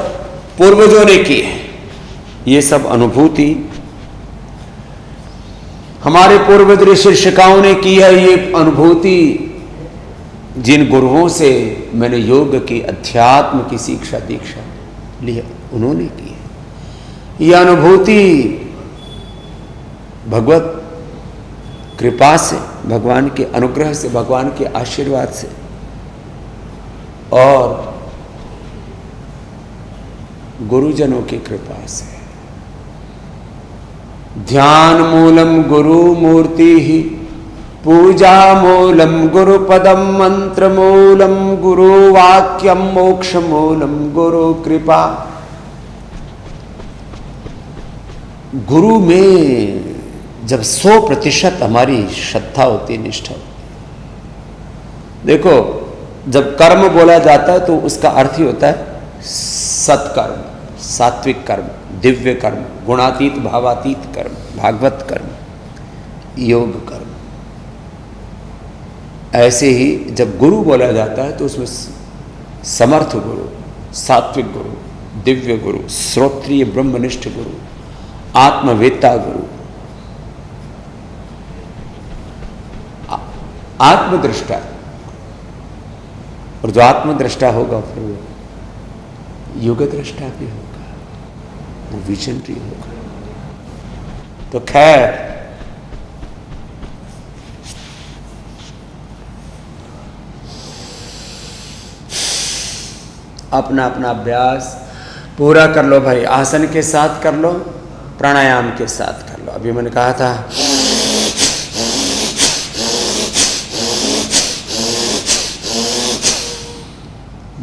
S1: पूर्वजों ने की है। ये सब अनुभूति हमारे पूर्वज ऋषि शिक्षाओं ने की है। ये अनुभूति जिन गुरुओं से मैंने योग की, अध्यात्म की शिक्षा दीक्षा ली, उन्होंने की है। यह अनुभूति भगवत कृपा से, भगवान के अनुग्रह से, भगवान के आशीर्वाद से, और गुरुजनों की कृपा से। ध्यान मूलम गुरु मूर्ति ही, पूजा मूलम गुरु पदम, मंत्र मूलम गुरु वाक्यम, मोक्ष मूलम गुरु कृपा। गुरु में जब 100% हमारी श्रद्धा होती, निष्ठा होती। देखो, जब कर्म बोला जाता है तो उसका अर्थ ही होता है सत्कर्म, सात्विक कर्म, दिव्य कर्म, गुणातीत भावातीत कर्म, भागवत कर्म, योग कर्म। ऐसे ही जब गुरु बोला जाता है तो उसमें समर्थ गुरु, सात्विक गुरु, दिव्य गुरु, श्रोत्रिय ब्रह्मनिष्ठ गुरु, आत्मवेत्ता गुरु, आत्मदृष्टा। और जो आत्मदृष्टा होगा फिर वो योग दृष्टा भी होगा, वो विजनरी होगा। तो खैर, अपना अपना अभ्यास पूरा कर लो भाई। आसन के साथ कर लो, प्राणायाम के साथ कर लो। अभी मैंने कहा था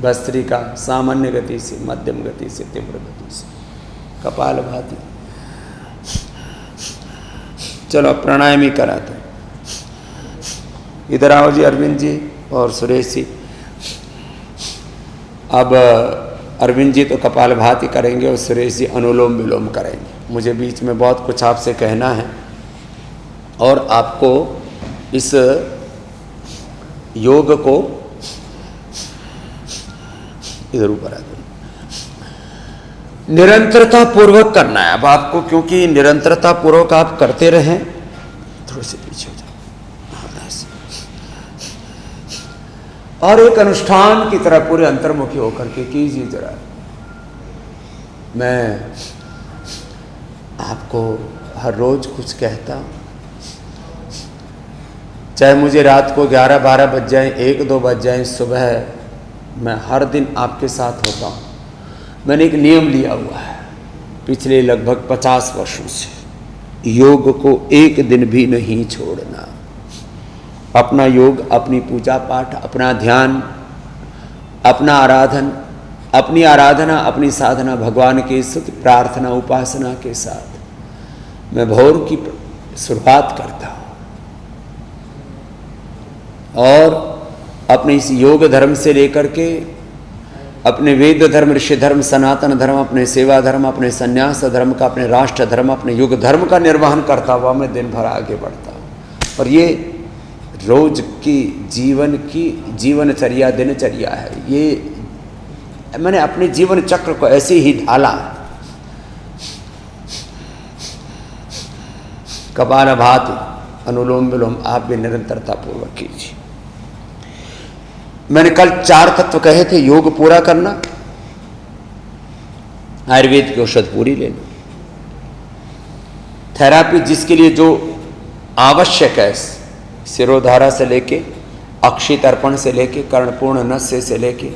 S1: भस्त्रिका, सामान्य गति से, मध्यम गति से, तीव्र गति से, कपालभाति। चलो प्राणायाम ही कराते हैं। इधर आओ जी अरविंद जी और सुरेश जी। अब अरविंद जी तो कपालभाति करेंगे और सुरेश जी अनुलोम विलोम करेंगे। मुझे बीच में बहुत कुछ आपसे कहना है और आपको इस योग को इधर ऊपर आते निरंतरता पूर्वक करना है अब आपको, क्योंकि निरंतरता पूर्वक आप करते रहें थोड़े से पीछे हो जाओ। हाँ, ऐसे। और एक अनुष्ठान की तरह पूरे अंतर्मुखी होकर के कीजिए जरा। मैं आपको हर रोज कुछ कहता हूँ, चाहे मुझे रात को 11-12 बज जाए, 1-2 बज जाए, सुबह मैं हर दिन आपके साथ होता हूँ। मैंने एक नियम लिया हुआ है पिछले लगभग 50 वर्षों से, योग को एक दिन भी नहीं छोड़ना। अपना योग, अपनी पूजा पाठ, अपना ध्यान, अपना आराधन, अपनी आराधना, अपनी साधना भगवान की स्तुति प्रार्थना उपासना के साथ मैं भोर की शुरुआत करता हूँ। और अपने इस योग धर्म से लेकर के अपने वेद धर्म, ऋषि धर्म, सनातन धर्म, अपने सेवा धर्म, अपने संन्यास धर्म का, अपने राष्ट्र धर्म, अपने युग धर्म का निर्वहन करता हुआ मैं दिन भर आगे बढ़ता हूँ। और ये रोज की जीवनचर्या, दिनचर्या है। ये मैंने अपने जीवन चक्र को ऐसे ही ढाला। कपालभाति, अनुलोम विलोम आप भी निरंतरता पूर्वक कीजिए। मैंने कल 4 तत्व कहे थे, योग पूरा करना, आयुर्वेद की औषध पूरी लेना, थेरापी जिसके लिए जो आवश्यक है, शिरोधारा से लेके अक्षि तर्पण से लेके कर्णपूर्ण नस्य से लेके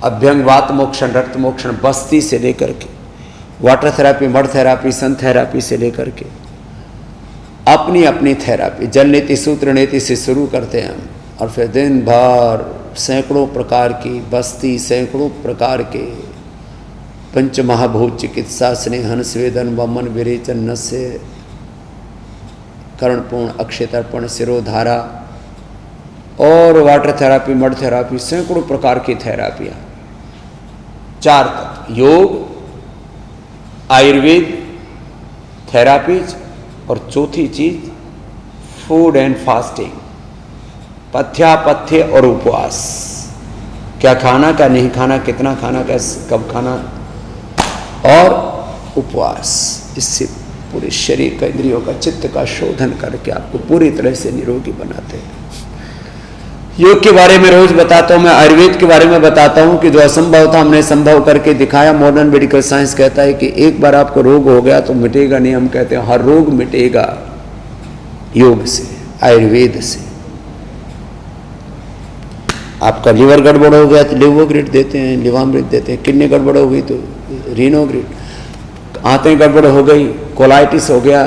S1: अभ्यंग वात मोक्षण, रक्त मोक्षण, बस्ती से लेकर के वाटर थेरापी, मड थेरापी, सन थेरापी से लेकर के अपनी अपनी थेरापी, जल नीति सूत्र नीति से शुरू करते हैं हम। और फिर दिन भर सैकड़ों प्रकार की बस्ती, सैकड़ों प्रकार के पंच महाभूत चिकित्सा, स्नेहन, स्वेदन, वमन, विरेचन, नस्य, कर्णपूर्ण, अक्षय तर्पण, शिरोधारा और वाटर थेरापी, मड थेरापी, सैकड़ों प्रकार की थेरापियाँ। 4 तत्व, योग, आयुर्वेद, थेरापीज, और चौथी चीज फूड एंड फास्टिंग, पथ्यापथ्य और उपवास। क्या खाना, क्या नहीं खाना, कितना खाना, कैसे, कब खाना, और उपवास। इससे पूरे शरीर का, इंद्रियों का, चित्त का शोधन करके आपको पूरी तरह से निरोगी बनाते हैं। योग के बारे में रोज बताता हूँ मैं, आयुर्वेद के बारे में बताता हूँ कि जो असंभव था हमने संभव करके दिखाया। मॉडर्न मेडिकल साइंस कहता है कि एक बार आपको रोग हो गया तो मिटेगा नहीं। हम कहते हैं हर रोग मिटेगा योग से, आयुर्वेद से। आपका लिवर गड़बड़ हो गया तो लिवोग्रिड देते हैं, लिवामृत देते हैं। किडनी गड़बड़ हो गई तो रीनोग्रिड, आंतें गड़बड़ हो गई, कोलाइटिस हो गया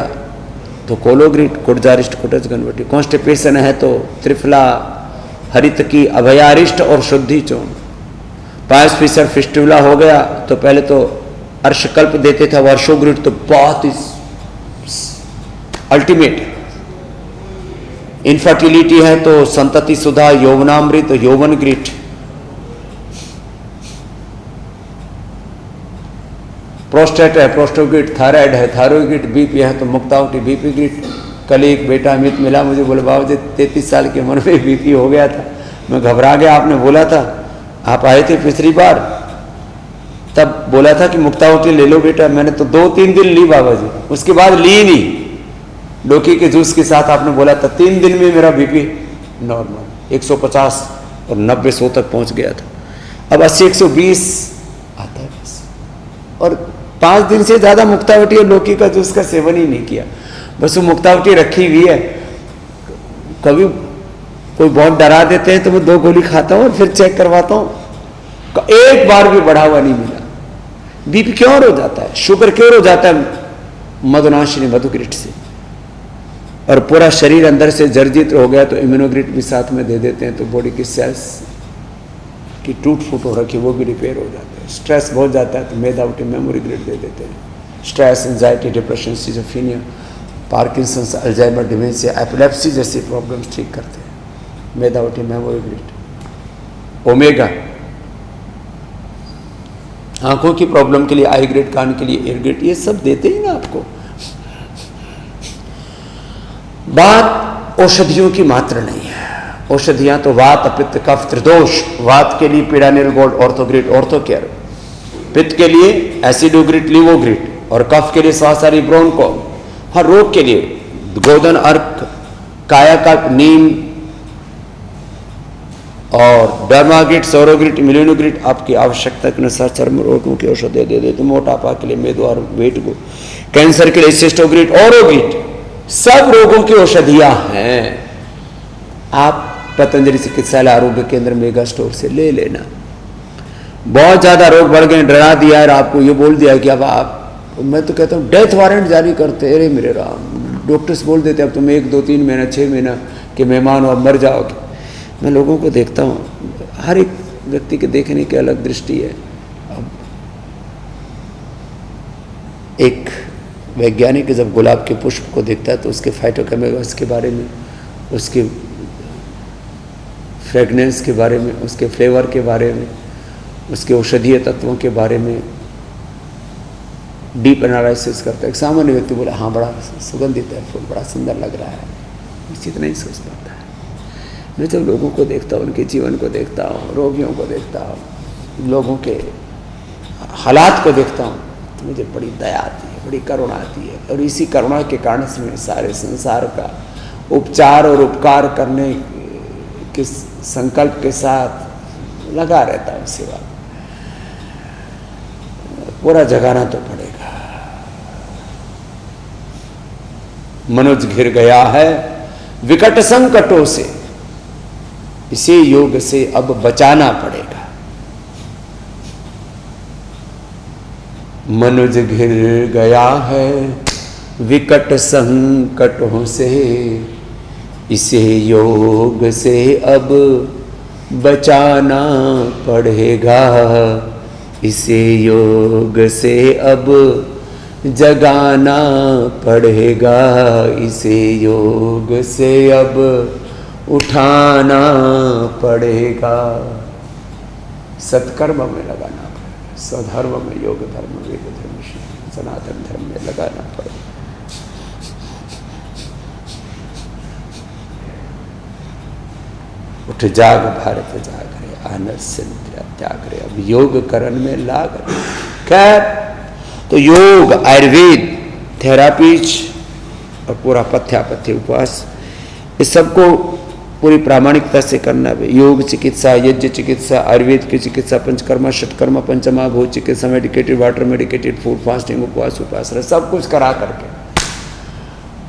S1: तो कोलोग्रिड, कुटजारिष्ट, कुटज गनवटी। कॉन्स्टिपेशन है तो त्रिफला, हरित की, अभयारिष्ट और शुद्धि चूर्ण। पायस फिशर फिस्टुला हो गया तो पहले तो अर्शकल्प देते थे, वर्षोग्रिड तो बहुत ही अल्टीमेट। इनफर्टिलिटी है तो संतति सुधा, यौवनामृत, यौवन ग्रिड। प्रोस्टेट है, प्रोस्टोग्रिड। थायराइड है, थायरोइड। बीपी है तो मुक्तावटी, बीपी ग्रिड। कल एक बेटा अमित मिला मुझे, बोले बाबू जी 33 साल की उम्र में बीपी हो गया था, मैं घबरा गया। आपने बोला था, आप आए थे पिछली बार, तब बोला था कि मुक्तावटी ले लो बेटा। मैंने तो 2-3 दिन ली बाबा जी, उसके बाद ली नहीं। लौकी के जूस के साथ आपने बोला था, 3 दिन में मेरा बीपी नॉर्मल 150 और 90-100 तक पहुंच गया था। अब 80-120 आता है बस। और 5 दिन से ज्यादा मुक्तावटी और लौकी का जूस का सेवन ही नहीं किया, बस वो मुक्तावटी रखी हुई है। कभी कोई बहुत डरा देते हैं तो मैं 2 गोली खाता हूँ और फिर चेक करवाता हूँ, एक बार भी बढ़ा हुआ नहीं मिला। बीपी क्यों हो जाता है, शुगर क्यों हो जाता है, मधुनाशिनी मधुग्रिड से। और पूरा शरीर अंदर से जर्जित हो गया तो इम्यूनोग्रिड भी साथ में दे देते हैं, तो बॉडी की सेल्स की टूट फूट हो रखी वो भी रिपेयर हो जाता है। स्ट्रेस बहुत जाता है तो मेधावटी मेमोरी ग्रिड दे देते हैं। Stress, anxiety, depression, schizophrenia, Parkinson's, Alzheimer, dementia, epilepsy जैसी प्रॉब्लम्स ठीक करते हैं मेधावटी मेमोरी ग्रिड। ओमेगा, आंखों की प्रॉब्लम के लिए आई ग्रिड, कान के लिए एयर ग्रिड, ये सब देते ही ना आपको। बात औषधियों की मात्र नहीं है। औषधियां तो वात, पित्त, कफ, त्रिदोष। वात के लिए पीडानिल गोल्ड, ऑर्थोग्रिड, ऑर्थोकेयर। पित्त के लिए एसिडोग्रिड, लिवोग्रिड। और कफ के लिए स्वासारी, ब्रोंको। हर रोग के लिए गोधन, अर्क, कायाकल्प, नीम और डर्माग्रिट, सौरोग्रिट, मिलिनोग्रिट आपकी आवश्यकता के अनुसार चर्म रोगों की औषधि दे देते, मोटापा के लिए मेदो और वेट को, कैंसर के लिए सिस्टोग्रिट, ओरोग्रिट, सब रोगों की औषधियां हैं। आप पतंजलि चिकित्सालय आरोग्य केंद्र मेगा स्टोर से ले लेना। बहुत ज्यादा रोग बढ़ गए, डरा दिया है, आपको ये बोल दिया कि अब आप, मैं तो कहता हूँ डेथ वारंट जारी करते, अरे मेरे राम, डॉक्टर्स बोल देते अब तुम 1, 2, 3 महीना 6 महीना के मेहमान और मर जाओगे। मैं लोगों को देखता हूँ, हर एक व्यक्ति के देखने की अलग दृष्टि है। अब एक वैज्ञानिक जब गुलाब के पुष्प को देखता है तो उसके फाइटोकेमिकल्स के बारे में, उसके फ्रेगनेंस के बारे में, उसके फ्लेवर के बारे में, उसके औषधीय तत्वों के बारे में डीप एनालिसिस करता है। एक सामान्य व्यक्ति बोला हाँ बड़ा सुगंधित है फूल, बड़ा सुंदर लग रहा है, निश्चित नहीं सोच पाता है। मैं जब लोगों को देखता हूँ, उनके जीवन को देखता हूँ, रोगियों को देखता हूँ, लोगों के हालात को देखता हूँ, तो मुझे बड़ी दया आती है, बड़ी करुणा आती है। और इसी करुणा के कारण से मैं सारे संसार का उपचार और उपकार करने के संकल्प के साथ लगा रहता हूँ सेवा। पूरा जगाना तो पड़ेगा। मनुष्य घिर गया है विकट संकटों से, इसे योग से अब बचाना पड़ेगा। मनुष्य घिर गया है विकट संकटों से, इसे योग से अब बचाना पड़ेगा। इसे योग से अब जगाना पड़ेगा। इसे योग से अब उठाना पड़ेगा। सत्कर्म में लगाना पड़ेगा, स्वधर्म में, योग धर्म, वेद धर्म, सनातन धर्म में लगाना पड़ेगा। उठ जाग भारत जाग रे, आनंद से निद्रा त्याग रे, अब योग करण में लाग रे। खैर तो योग, आयुर्वेद, थेरापीज और पूरा पथ्यापथ्य उपवास, इस सबको पूरी प्रामाणिकता से करना है। योग चिकित्सा, यज्ञ चिकित्सा, आयुर्वेद की चिकित्सा, पंचकर्मा, षटकर्मा, पंचमा, भोज चिकित्सा, medicated water, medicated food, fasting, उपवास, उपासना, सब कुछ करा करके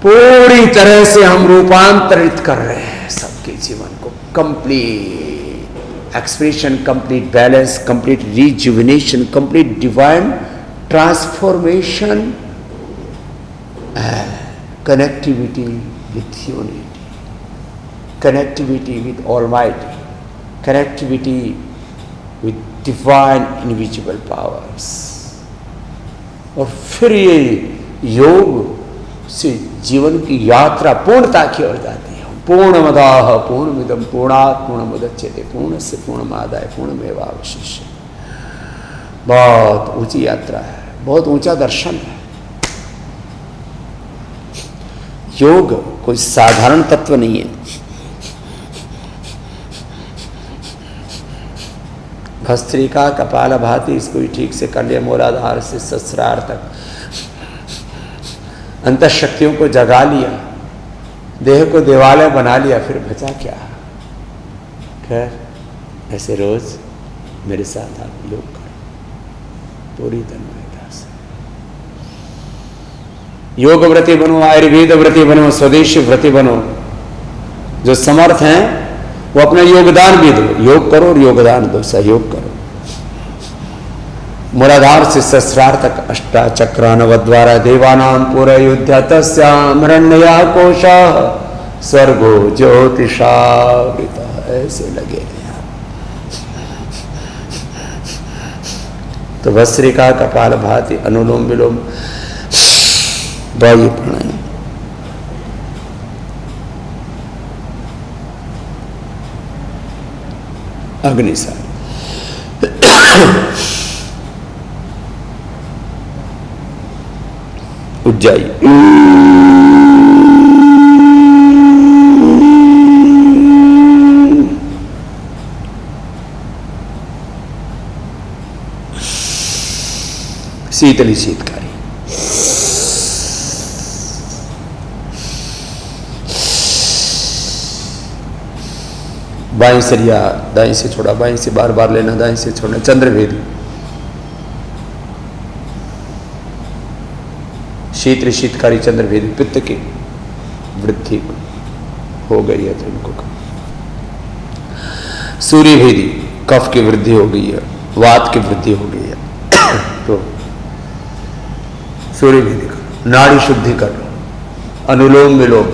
S1: पूरी तरह से हम रूपांतरित कर रहे हैं सबके जीवन को। Complete expression, complete balance, complete rejuvenation, complete divine transformation, connectivity with unity, connectivity with Almighty, connectivity with divine invisible powers। और फिर ये योग से जीवन की यात्रा पूर्णता की ओर जाती है। पूर्णमदाः पूर्णमिदं पूर्णात् पूर्णमुदच्यते पूर्णस्य पूर्णमादाय पूर्णमेवावशिष्यते। बहुत ऊंची यात्रा है, बहुत ऊंचा दर्शन है। योग कोई साधारण तत्व नहीं है। भस्त्रिका कपाल भाती, इसको भी ठीक से कर लिया, मूलाधार से सहस्रार तक अंतर शक्तियों को जगा लिया, देह को देवालय बना लिया, फिर बचा क्या। खैर ऐसे रोज मेरे साथ आप योग करो पूरी तन्मयता से। योग व्रती बनो, आयुर्वेद व्रती बनो, स्वदेशी व्रती बनो। जो समर्थ हैं वो अपना योगदान भी दो, योग करो और योगदान दो, सहयोग करो। मूलाधार से सहस्रार तक अष्टाचक्रानवद्वारा देवानां पूरयुध्य तस्यामरण्या कोशा स्वर्गो ज्योतिषावृता। ऐसे लगे रहे आप। तो भस्त्रिका कपाल भाती, अनुलोम विलोम, वायु प्राणायाम, अग्निसार, उज्जाई, शीतली शीतकारी, बाएं से लिया, दाएं से छोड़ा, बाएं से बार बार लेना, दाएं से छोड़ना, चंद्रभेदी। शीत शीतकारी चंद्रभेदी, पित्त की वृद्धि हो गई है तो इनको। सूर्यभेदी, कफ की वृद्धि हो गई है, वात की वृद्धि हो गई है तो सूर्यभेदी करो, नाड़ी शुद्धि करो, अनुलोम विलोम,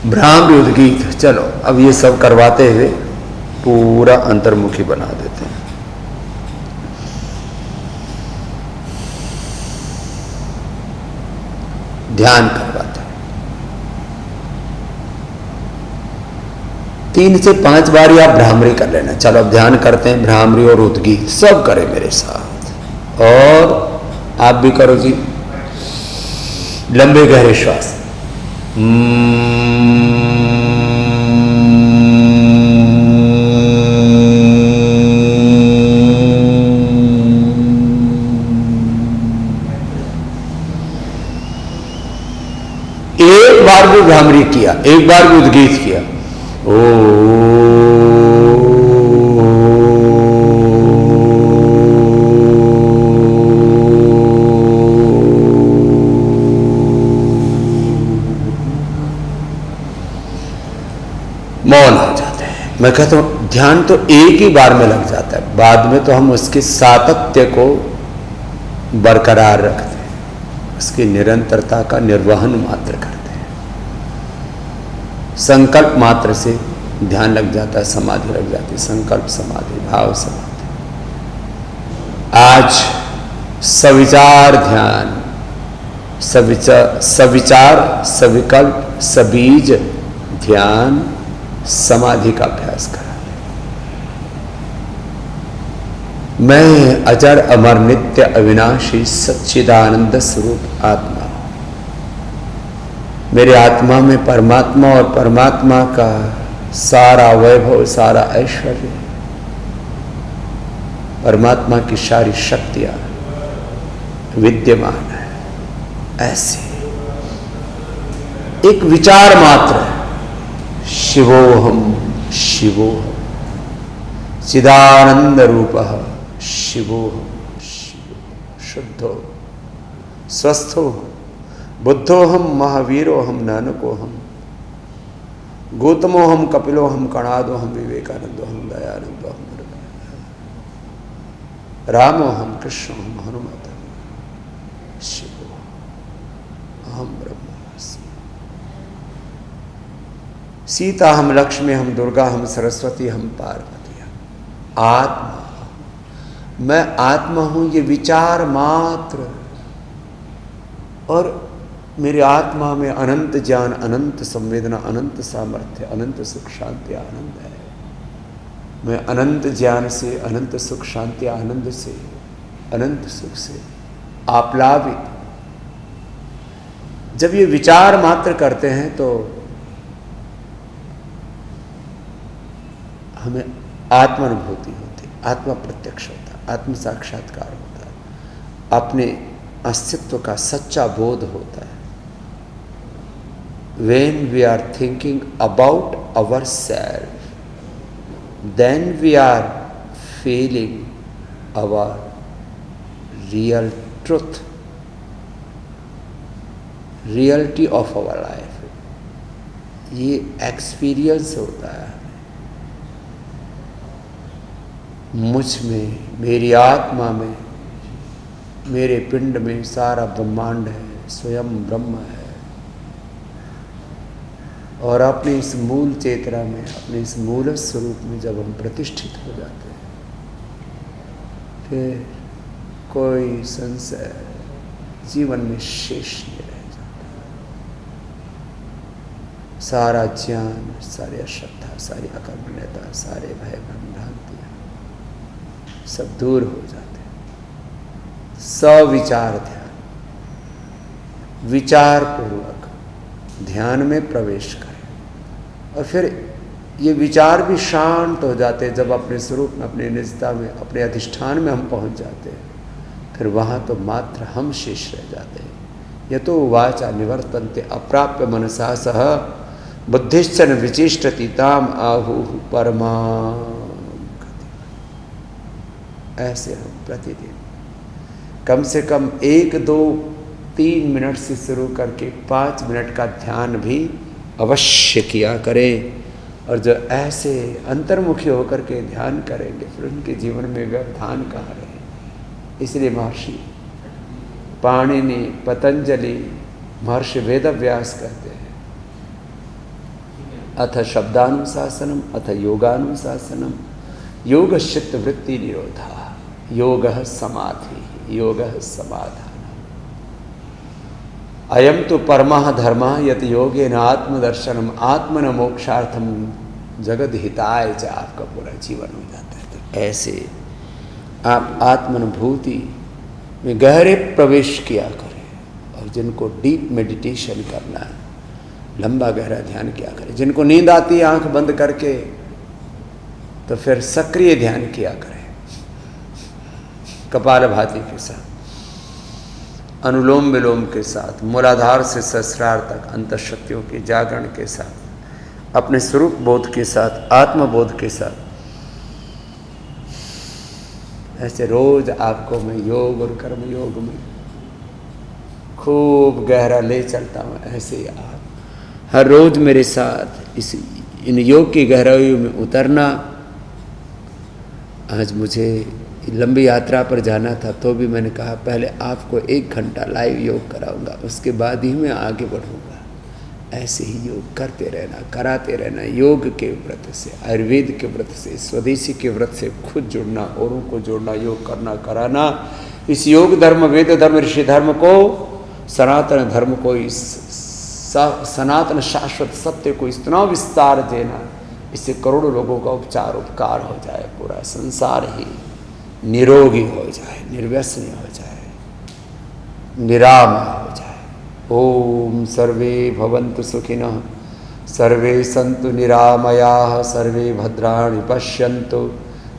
S1: भ्रामरी उद्गीत। चलो अब ये सब करवाते हुए पूरा अंतर्मुखी बना देते हैं। ध्यान करवाते हैं 3 से 5 बार आप भ्रामरी कर लेना। चलो अब ध्यान करते हैं, भ्रामरी और उद्गीत सब करें मेरे साथ, और आप भी करो जी। लंबे गहरे श्वास, एक बार भी भ्रामरी किया, एक बार भी उद्गीत किया, मौन हो जाते हैं। मैं कहता हूं ध्यान तो एक ही बार में लग जाता है, बाद में तो हम उसके सातत्य को बरकरार रखते हैं, उसकी निरंतरता का निर्वहन मात्र करते हैं। संकल्प मात्र से ध्यान लग जाता है, समाधि लग जाती है, संकल्प समाधि, भाव समाधि। आज सविचार ध्यान, सविचार, सविकल्प, सबीज ध्यान समाधि का अभ्यास करा। मैं अजर अमर नित्य अविनाशी सच्चिदानंद स्वरूप आत्मा हूं। मेरे आत्मा में परमात्मा और परमात्मा का सारा वैभव, सारा ऐश्वर्य, परमात्मा की सारी शक्तियां विद्यमान है। ऐसे एक विचार मात्र है, शिवोहम शिवोहम, चिदानंद रूपः शिवोहम शिवोहम, शुद्धो स्वस्थो बुद्धोहम महावीरोहम नानकोहम, गौतमोहम कपिलोहम कणादोहम विवेकानंदोहम दयानंदोहम रामोहम कृष्णोहम हनुमतम शिवोहम अहम ब्रह्मास्मि। सीता हम लक्ष्मी, हम दुर्गा, हम सरस्वती, हम पार्वती। आत्मा, मैं आत्मा हूं, ये विचार मात्र, और मेरे आत्मा में अनंत ज्ञान, अनंत संवेदना, अनंत सामर्थ्य, अनंत सुख शांति आनंद है। मैं अनंत ज्ञान से, अनंत सुख शांति आनंद से, अनंत सुख से आप्लावित। जब ये विचार मात्र करते हैं तो हमें आत्मानुभूति होती, आत्मा प्रत्यक्ष होता, आत्म साक्षात्कार होता है, अपने अस्तित्व का सच्चा बोध होता है। When we are thinking about ourselves, then we are feeling our real truth, reality of our life. ये एक्सपीरियंस होता है मुझ में, मेरी आत्मा में, मेरे पिंड में सारा ब्रह्मांड है, स्वयं ब्रह्म है। और अपने इस मूल चेतना में, अपने इस मूल स्वरूप में जब हम प्रतिष्ठित हो जाते हैं, फिर कोई संशय जीवन में शेष नहीं रह जाता। सारा ज्ञान, सारी अश्रद्धा, सारी अकर्मण्यता, सारे भय भ्रम भ्रांतियां सब दूर हो जाते हैं। सविचार ध्यान, विचार पूर्वक ध्यान में प्रवेश करें, और फिर ये विचार भी शांत हो जाते हैं जब अपने स्वरूप में, अपने निजता में, अपने अधिष्ठान में हम पहुंच जाते हैं। फिर वहाँ तो मात्र हम शेष रह जाते हैं। यतो वाचा निवर्तन्ते अप्राप्य मनसा सह बुद्धिश्चन विचिष्टति ताम आहु परमा। ऐसे हम प्रतिदिन कम से कम 1, 2, 3 मिनट से शुरू करके 5 मिनट का ध्यान भी अवश्य किया करें। और जो ऐसे अंतर्मुखी होकर के ध्यान करेंगे फिर उनके जीवन में व्यवधान कहाँ रहे। इसलिए महर्षि पाणिनि, पतंजलि, महर्षि वेदव्यास कहते हैं अथ शब्दानुशासनम अथ योगानुशासनम योग चित्त वृत्ति निरोधा योग समाधि योग समाधान अयम तो परमः धर्मः यत योगेन आत्मदर्शनम आत्मन मोक्षार्थम जगद हिताय च। आपका पूरा जीवन हो जाता है। तो ऐसे आप आत्मानुभूति में गहरे प्रवेश किया करें। और जिनको डीप मेडिटेशन करना है, लंबा गहरा ध्यान किया करें। जिनको नींद आती है आंख बंद करके, तो फिर सक्रिय ध्यान किया करें कपालभाति के साथ, अनुलोम विलोम के साथ, मूलाधार से सहस्रार तक अंतःशक्तियों के जागरण के साथ, अपने स्वरूप बोध के साथ, आत्मबोध के साथ। ऐसे रोज आपको मैं योग और कर्म योग में खूब गहरा ले चलता हूँ। ऐसे ही आप हर रोज मेरे साथ इन योग की गहराइयों में उतरना। आज मुझे लंबी यात्रा पर जाना था तो भी मैंने कहा पहले आपको 1 घंटा लाइव योग कराऊंगा, उसके बाद ही मैं आगे बढ़ूंगा। ऐसे ही योग करते रहना, कराते रहना। योग के व्रत से, आयुर्वेद के व्रत से, स्वदेशी के व्रत से खुद जुड़ना, औरों को जोड़ना, योग करना, कराना। इस योग धर्म, वेद धर्म, ऋषि धर्म को, सनातन धर्म को, इस सनातन शाश्वत सत्य को इतना विस्तार देना, इससे करोड़ों लोगों का उपकार हो जाए, पूरा संसार ही निरोगी हो जाए, निर्व्यसनी हो जाए, निरामय हो जाए। ओम सर्वे भवन्तु सुखिनः, सर्वे सन्तु निरामयाः, सर्वे भद्राणि पश्यन्तु,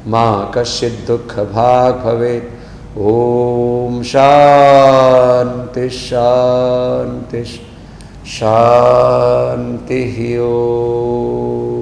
S1: मा कश्चित् दुःखभाग् भवेत्। ओम शान्ति शान्ति शान्ति। ओम।